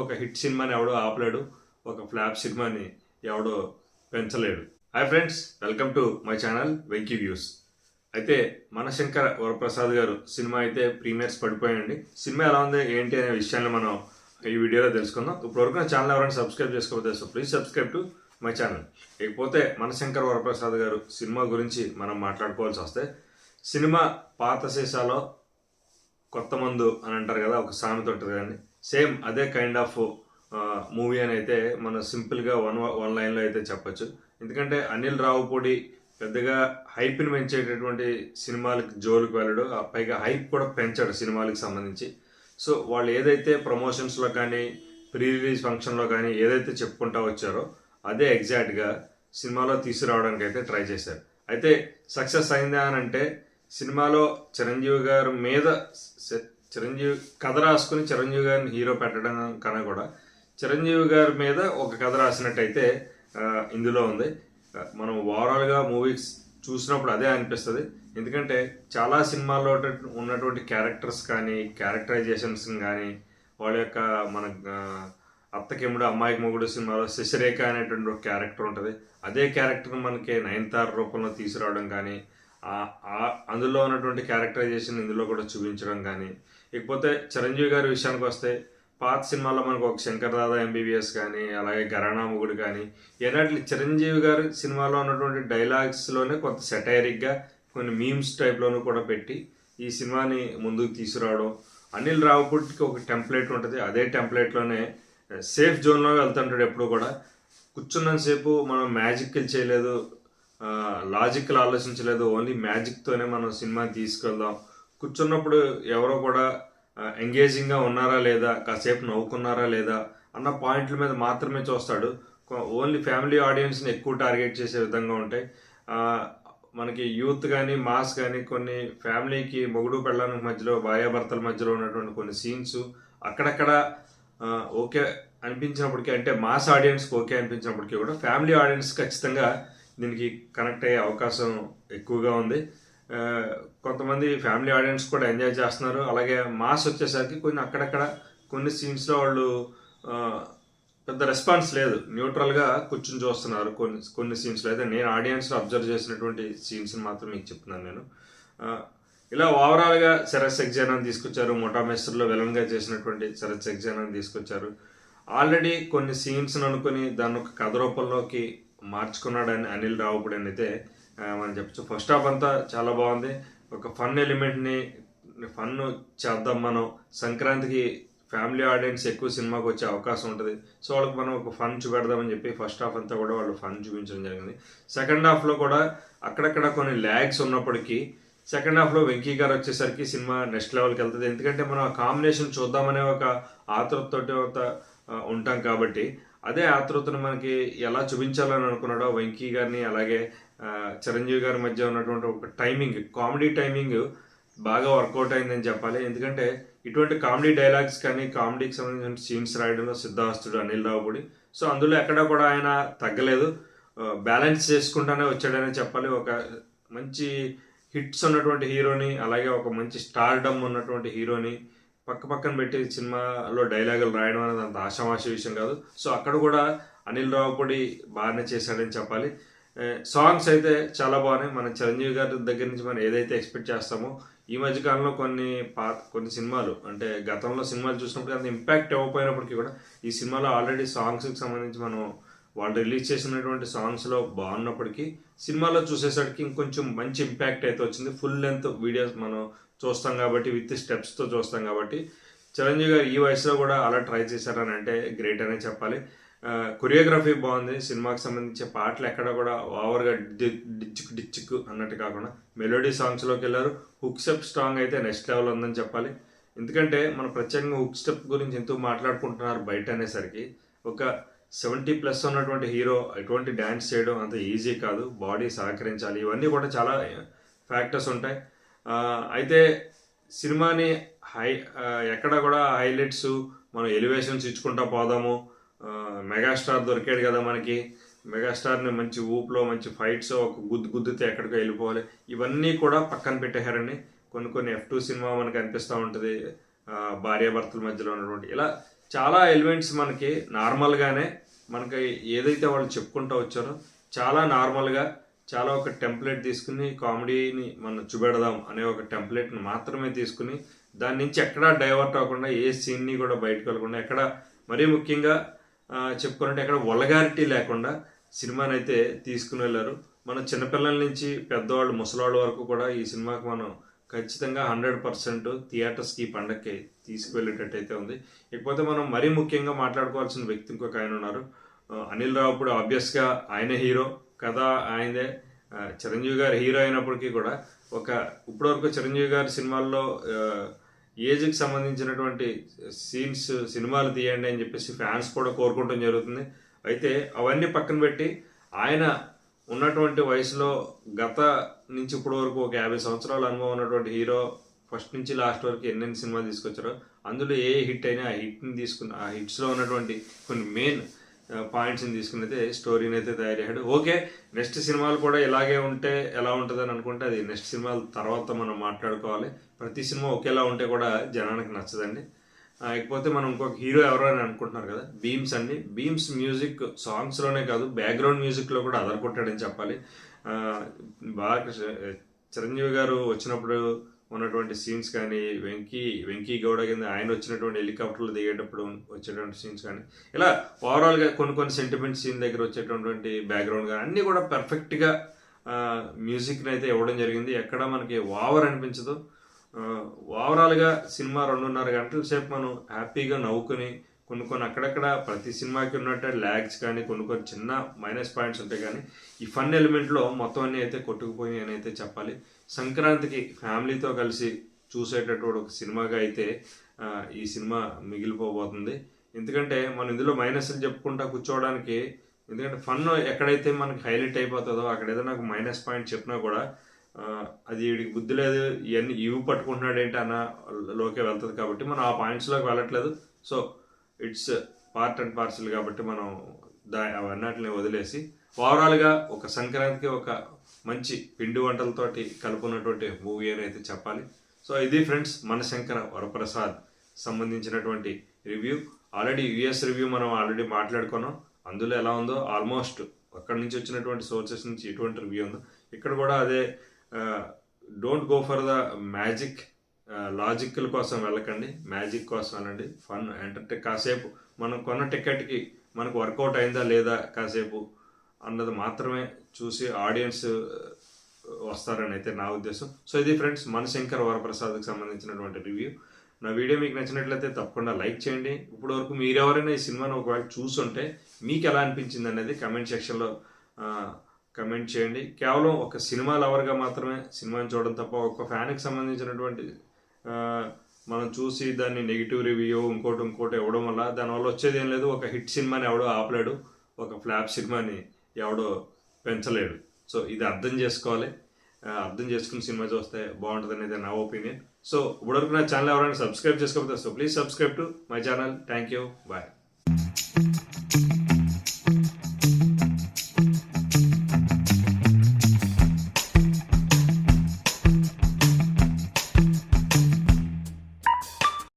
ఒక హిట్ సినిమాని ఎవడో ఆపలేడు, ఒక ఫ్లాప్ సినిమాని ఎవడో పెంచలేడు. Hi friends, welcome to my channel Venky views. అయితే మనశంకర వరప్రసాద్ గారు సినిమా అయితే ప్రీమియర్స్ పడిపోయండి. సినిమా ఎలా ఉంది ఏంటి అనే విషయాన్ని మనం ఈ వీడియోలో తెలుసుకుందాం. ఇప్పటివరకు నా ఛానల్ ఎవరైనా సబ్స్క్రైబ్ చేసుకోకపోతే so please subscribe to my channel. ఇకపోతే మనశంకర వరప్రసాద్ గారు సినిమా గురించి మనం మాట్లాడుకోవాల్సి వస్తే, సినిమా పాత సీసాలో కొత్త మందు అని అంటారు కదా, ఒక సామెత ఉంటుంది కానీ సేమ్ అదే కైండ్ ఆఫ్ మూవీ అని అయితే మనం సింపుల్గా వన్ లైన్లో అయితే చెప్పచ్చు. ఎందుకంటే అనిల్ రావుపూడి పెద్దగా హైప్ని పెంచేటటువంటి సినిమాలకు జోలికి వెళ్ళడు, పైగా హైప్ కూడా పెంచాడు సినిమాలకు సంబంధించి. సో వాళ్ళు ఏదైతే ప్రమోషన్స్లో కానీ ప్రీ రిలీజ్ ఫంక్షన్లో కానీ ఏదైతే చెప్పుకుంటా వచ్చారో అదే ఎగ్జాక్ట్గా సినిమాలో తీసుకురావడానికి అయితే ట్రై చేశారు. అయితే సక్సెస్ అయిందా అని అంటే, సినిమాలో చిరంజీవి గారి మీద చిరంజీవి కథ రాసుకుని చిరంజీవి గారిని హీరో పెట్టడం కన్నా కూడా చిరంజీవి గారి మీద ఒక కథ రాసినట్టయితే ఇందులో ఉంది. మనం ఓవరాల్గా మూవీస్ చూసినప్పుడు అదే అనిపిస్తుంది. ఎందుకంటే చాలా సినిమాల్లో ఉన్నటువంటి క్యారెక్టర్స్ కానీ క్యారెక్టరైజేషన్స్ కానీ వాళ్ళ యొక్క మన అత్తకెముడు అమ్మాయికి మొగుడు సినిమాలో శశిరేఖ అనేటువంటి ఒక క్యారెక్టర్ ఉంటుంది. అదే క్యారెక్టర్ మనకి నయనతార రూపంలో తీసుకురావడం కానీ అందులో ఉన్నటువంటి క్యారెక్టరైజేషన్ ఇందులో కూడా చూపించడం కానీ, ఇకపోతే చిరంజీవి గారి విషయానికి వస్తే పాత సినిమాలో మనకు ఒక శంకర్ దాదా ఎంబీబీఎస్ కానీ అలాగే ఘరానా మొగుడు కానీ ఏనాటి చిరంజీవి గారి సినిమాలో ఉన్నటువంటి డైలాగ్స్లోనే కొంత సెటైరిక్గా కొన్ని మీమ్స్ టైప్లోనూ కూడా పెట్టి ఈ సినిమాని ముందుకు తీసుకురావడం. అనిల్ రావుపూడికి ఒక టెంప్లెట్ ఉంటుంది, అదే టెంప్లెట్లోనే సేఫ్ జోన్లో వెళ్తుంటాడు. ఎప్పుడు కూడా కూర్చున్నంతసేపు మనం మ్యాజిక్లు చేయలేదు, లాజిక్లు ఆలోచించలేదు, ఓన్లీ మ్యాజిక్తోనే మనం సినిమాని తీసుకెళ్దాం. కూర్చున్నప్పుడు ఎవరో కూడా ఎంగేజింగ్గా ఉన్నారా లేదా, కాసేపు నవ్వుకున్నారా లేదా అన్న పాయింట్ల మీద మాత్రమే చూస్తాడు. ఓన్లీ ఫ్యామిలీ ఆడియన్స్ని ఎక్కువ టార్గెట్ చేసే విధంగా ఉంటాయి. మనకి యూత్ కానీ మాస్ కానీ కొన్ని ఫ్యామిలీకి మొగుడు పెళ్ళానికి మధ్యలో భార్యాభర్తల మధ్యలో ఉన్నటువంటి కొన్ని సీన్స్ అక్కడక్కడ ఓకే అనిపించినప్పటికీ, అంటే మాస్ ఆడియన్స్కి ఓకే అనిపించినప్పటికీ కూడా ఫ్యామిలీ ఆడియన్స్ ఖచ్చితంగా దీనికి కనెక్ట్ అయ్యే అవకాశం ఎక్కువగా ఉంది. కొంతమంది ఫ్యామిలీ ఆడియన్స్ కూడా ఎంజాయ్ చేస్తున్నారు. అలాగే మాస్ వచ్చేసరికి కొన్ని అక్కడక్కడ కొన్ని సీన్స్లో వాళ్ళు పెద్ద రెస్పాన్స్ లేదు, న్యూట్రల్గా కూర్చుని చూస్తున్నారు కొన్ని సీన్స్లో. అయితే నేను ఆడియన్స్లో అబ్జర్వ్ చేసినటువంటి సీన్స్ని మాత్రం మీకు చెప్తున్నాను నేను. ఇలా ఓవరాల్గా శరత్ సక్సేనాని తీసుకొచ్చారు, ముఠా మేస్త్రిలో విలన్గా చేసినటువంటి శరత్ సక్సేనాని తీసుకొచ్చారు. ఆల్రెడీ కొన్ని సీన్స్ని అనుకుని దాన్ని ఒక కథ రూపంలోకి మార్చుకున్నాడని అనిల్ రావుపూడి అని అయితే మనం చెప్పచ్చు. ఫస్ట్ హాఫ్ అంతా చాలా బాగుంది. ఒక ఫన్ ఎలిమెంట్ని ఫన్ చేద్దాం మనం, సంక్రాంతికి ఫ్యామిలీ ఆడియన్స్ ఎక్కువ సినిమాకి వచ్చే అవకాశం ఉంటుంది, సో వాళ్ళకి మనం ఒక ఫన్ చూపెడదామని చెప్పి ఫస్ట్ హాఫ్ అంతా కూడా వాళ్ళు ఫన్ చూపించడం జరిగింది. సెకండ్ హాఫ్లో కూడా అక్కడక్కడ కొన్ని ల్యాగ్స్ ఉన్నప్పటికీ సెకండ్ హాఫ్లో వెంకీ గారు వచ్చేసరికి సినిమా నెక్స్ట్ లెవెల్కి వెళ్తుంది. ఎందుకంటే మనం ఆ కాంబినేషన్ చూద్దామనే ఒక ఆతృతతో ఉంటాం కాబట్టి అదే ఆతృతను మనకి ఎలా చూపించాలని అనుకున్నాడో వెంకీ గారిని అలాగే చిరంజీవి గారి మధ్య ఉన్నటువంటి ఒక టైమింగ్, కామెడీ టైమింగ్ బాగా వర్కౌట్ అయిందని చెప్పాలి. ఎందుకంటే ఇటువంటి కామెడీ డైలాగ్స్ కానీ కామెడీకి సంబంధించిన సీన్స్ రాయడంలో సిద్ధాస్తుడు అనిల్ రావుపూడి. సో అందులో ఎక్కడా కూడా ఆయన తగ్గలేదు, బ్యాలెన్స్ చేసుకుంటానే వచ్చాడని చెప్పాలి. ఒక మంచి హిట్స్ ఉన్నటువంటి హీరోని అలాగే ఒక మంచి స్టార్డమ్ ఉన్నటువంటి హీరోని పక్కన పెట్టి సినిమాలో డైలాగులు రాయడం అనేది అంత ఆషామాషి విషయం కాదు. సో అక్కడ కూడా అనిల్ రావుపూడి బాగానే చేశాడని చెప్పాలి. సాంగ్స్ అయితే చాలా బాగున్నాయి. మన చిరంజీవి గారి దగ్గర నుంచి మనం ఏదైతే ఎక్స్పెక్ట్ చేస్తామో, ఈ మధ్యకాలంలో కొన్ని సినిమాలు అంటే గతంలో సినిమాలు చూసినప్పుడు అంత ఇంపాక్ట్ ఇవ్వకపోయినప్పటికీ కూడా ఈ సినిమాలో ఆల్రెడీ సాంగ్స్కి సంబంధించి మనం వాళ్ళు రిలీజ్ చేసినటువంటి సాంగ్స్లో బాగున్నప్పటికీ సినిమాలో చూసేసరికి ఇంకొంచెం మంచి ఇంపాక్ట్ అయితే వచ్చింది. ఫుల్ లెంత్ వీడియోస్ మనం చూస్తాం కాబట్టి, విత్ స్టెప్స్తో చూస్తాం కాబట్టి చిరంజీవి గారు ఈ వయసులో కూడా అలా ట్రై చేశారని అంటే గ్రేట్ అనే చెప్పాలి. కొరియోగ్రఫీ బాగుంది. సినిమాకి సంబంధించే పాటలు ఎక్కడ కూడా ఓవర్గా డిచ్చుకు అన్నట్టు కాకుండా మెలోడీ సాంగ్స్లోకి వెళ్ళారు. హుక్ స్టెప్ స్ట్రాంగ్ అయితే నెక్స్ట్ లెవెల్ ఉందని చెప్పాలి. ఎందుకంటే మనం ప్రత్యేకంగా హుక్ స్టెప్ గురించి ఎంతో మాట్లాడుకుంటున్నారు బయట అనేసరికి, ఒక 70+ ఉన్నటువంటి హీరో ఎటువంటి డ్యాన్స్ చేయడం అంత ఈజీ కాదు, బాడీ సహకరించాలి, ఇవన్నీ కూడా చాలా ఫ్యాక్టర్స్ ఉంటాయి. అయితే సినిమాని ఎక్కడ కూడా హైలైట్స్ మనం ఎలివేషన్స్ ఇచ్చుకుంటా పోదాము, మెగాస్టార్ దొరికాడు కదా మనకి, మెగాస్టార్ని మంచి ఊపులో మంచి ఫైట్స్ ఒక గుద్దుతే ఎక్కడికో వెళ్ళిపోవాలి, ఇవన్నీ కూడా పక్కన పెట్టేశారండి. కొన్ని F2 సినిమా మనకు అనిపిస్తూ ఉంటుంది, భార్యాభర్తల మధ్యలో ఉన్నటువంటి ఇలా చాలా ఎలిమెంట్స్ మనకి నార్మల్గానే మనకి ఏదైతే వాళ్ళు చెప్పుకుంటూ వచ్చారో చాలా నార్మల్గా చాలా ఒక టెంప్లెట్ తీసుకుని కామెడీని మనం చూపెడదాం అనే ఒక టెంప్లెట్ని మాత్రమే తీసుకుని దాని నుంచి ఎక్కడా డైవర్ట్ అవ్వకుండా ఏ సీన్ని కూడా బయటకు వెళ్ళకుండా ఎక్కడ మరీ ముఖ్యంగా చెప్పుకోవాలంటే ఎక్కడ వల్గారిటీ లేకుండా సినిమాని అయితే తీసుకుని వెళ్ళారు. మన చిన్నపిల్లల నుంచి పెద్దవాళ్ళు ముసలాళ్ళ వరకు కూడా ఈ సినిమాకి మనం ఖచ్చితంగా 100% థియేటర్స్కి ఈ పండగకి తీసుకువెళ్ళేటట్టయితే ఉంది. ఇకపోతే మనం మరీ ముఖ్యంగా మాట్లాడుకోవాల్సిన వ్యక్తి ఇంకొక ఆయన ఉన్నారు. అనిల్ రావుపూడి. ఆబ్వియస్గా ఆయన హీరో, కథ ఆయనదే. చిరంజీవి గారు హీరో అయినప్పటికీ కూడా ఇప్పటివరకు చిరంజీవి గారి సినిమాల్లో ఏజ్కి సంబంధించినటువంటి సీన్స్ సినిమాలు తీయండి అని చెప్పేసి ఫ్యాన్స్ కూడా కోరుకోవడం జరుగుతుంది. అయితే అవన్నీ పక్కన పెట్టి ఆయన ఉన్నటువంటి వయసులో గత నుంచి ఇప్పటి వరకు ఒక 50 సంవత్సరాల అనుభవం ఉన్నటువంటి హీరో ఫస్ట్ నుంచి లాస్ట్ వరకు ఎన్నెన్ని సినిమాలు తీసుకొచ్చారో అందులో ఏ హిట్ అయినా ఆ హిట్ని తీసుకుని ఆ హిట్స్లో ఉన్నటువంటి కొన్ని మెయిన్ పాయింట్స్ని తీసుకుని అయితే స్టోరీని అయితే తయారు చేశాడు. ఓకే, నెక్స్ట్ సినిమాలు కూడా ఇలాగే ఉంటే ఎలా ఉంటుందని అనుకుంటే అది నెక్స్ట్ సినిమాల తర్వాత మనం మాట్లాడుకోవాలి. ప్రతి సినిమా ఒకేలా ఉంటే కూడా జనానికి నచ్చదండి. ఇకపోతే మనం ఇంకొక హీరో ఎవరో అని అనుకుంటున్నారు కదా, భీమ్స్ అండి. భీమ్స్ మ్యూజిక్ సాంగ్స్లోనే కాదు బ్యాక్గ్రౌండ్ మ్యూజిక్లో కూడా అదరగొట్టాడని చెప్పాలి. బాగా చిరంజీవి గారు వచ్చినప్పుడు ఉన్నటువంటి సీన్స్ కానీ, వెంకీ గౌడ కింద ఆయన వచ్చినటువంటి హెలికాప్టర్లు దిగేటప్పుడు వచ్చేటువంటి సీన్స్ కానీ, ఇలా ఓవరాల్గా కొన్ని సెంటిమెంట్ సీన్ దగ్గర వచ్చేటటువంటి బ్యాక్గ్రౌండ్ కానీ అన్నీ కూడా పర్ఫెక్ట్గా మ్యూజిక్ని అయితే ఇవ్వడం జరిగింది. ఎక్కడ మనకి ఓవర్ అనిపించదు. ఓవరాల్గా సినిమా 2.5 గంటల సేపు మనం హ్యాపీగా నవ్వుకుని కొన్ని అక్కడక్కడ ప్రతి సినిమాకి ఉన్నట్టు ల్యాగ్స్ కానీ కొన్ని చిన్న మైనస్ పాయింట్స్ ఉంటాయి, కానీ ఈ ఫన్ ఎలిమెంట్లో మొత్తం అన్నీ అయితే కొట్టుకుపోయి అని అయితే చెప్పాలి. సంక్రాంతికి ఫ్యామిలీతో కలిసి చూసేటటువంటి ఒక సినిమాగా అయితే ఈ సినిమా మిగిలిపోబోతుంది. ఎందుకంటే మనం ఇందులో మైనస్లు చెప్పుకుంటా కూర్చోవడానికి, ఎందుకంటే ఫన్ ఎక్కడైతే మనకి హైలైట్ అయిపోతుందో అక్కడ ఏదైనా ఒక మైనస్ పాయింట్ చెప్పినా కూడా అది వీడికి బుద్ధి లేదు, ఇవన్నీ ఇవి పట్టుకుంటున్నాడు ఏంటి అన్న లోకే వెళ్తుంది. కాబట్టి మనం ఆ పాయింట్స్లోకి వెళ్ళట్లేదు. So it's part and parcel కాబట్టి మనం అవన్నిటిని వదిలేసి ఓవరాల్గా ఒక సంక్రాంతికి ఒక మంచి పిండి వంటలతోటి కలుపుకున్నటువంటి మూవీ అని అయితే చెప్పాలి. సో ఇది ఫ్రెండ్స్ మనశంకర వరప్రసాద్ సంబంధించినటువంటి రివ్యూ. ఆల్రెడీ యుఎస్ రివ్యూ మనం ఆల్రెడీ మాట్లాడుకున్నాం. అందులో ఎలా ఉందో ఆల్మోస్ట్ అక్కడి నుంచి వచ్చినటువంటి సోర్సెస్ నుంచి ఎటువంటి రివ్యూ ఉందో ఇక్కడ కూడా అదే. Don't go for the magic, లాజిక్ల కోసం వెళ్ళకండి, మ్యాజిక్ కోసం వెళ్ళండి. ఫన్ కాసేపు మనం కొన్న టికెట్కి మనకు వర్కౌట్ అయిందా లేదా కాసేపు అన్నది మాత్రమే చూసి ఆడియన్స్ వస్తారని అయితే నా ఉద్దేశం. సో ఇది ఫ్రెండ్స్ మనశంకర వరప్రసాద్కి సంబంధించినటువంటి రివ్యూ. నా వీడియో మీకు నచ్చినట్లయితే తప్పకుండా లైక్ చేయండి. ఇప్పటి వరకు మీరు ఎవరైనా ఈ సినిమాను ఒకవేళ చూసుంటే మీకు ఎలా అనిపించింది అనేది కమెంట్ సెక్షన్లో కమెంట్ చేయండి. కేవలం ఒక సినిమా లవర్గా మాత్రమే సినిమాని చూడడం తప్ప ఒక ఫ్యాన్కి సంబంధించినటువంటి మనం చూసి దాన్ని నెగిటివ్ రివ్యూ ఇంకోటి ఇవ్వడం వల్ల దానివల్ల వచ్చేది ఏం లేదు. ఒక హిట్ సినిమాని ఎవడో ఆపలేడు, ఒక ఫ్లాప్ సినిమాని ఎవడో పెంచలేడు. సో ఇది అర్థం చేసుకోవాలి. అర్థం చేసుకుని సినిమా చూస్తే బాగుంటుంది అనేది నా ఒపీనియన్. సో ఇప్పటివరకు నా ఛానల్ ఎవరైనా సబ్స్క్రైబ్ చేసుకోకపోతే so please subscribe to my channel. Thank you, bye.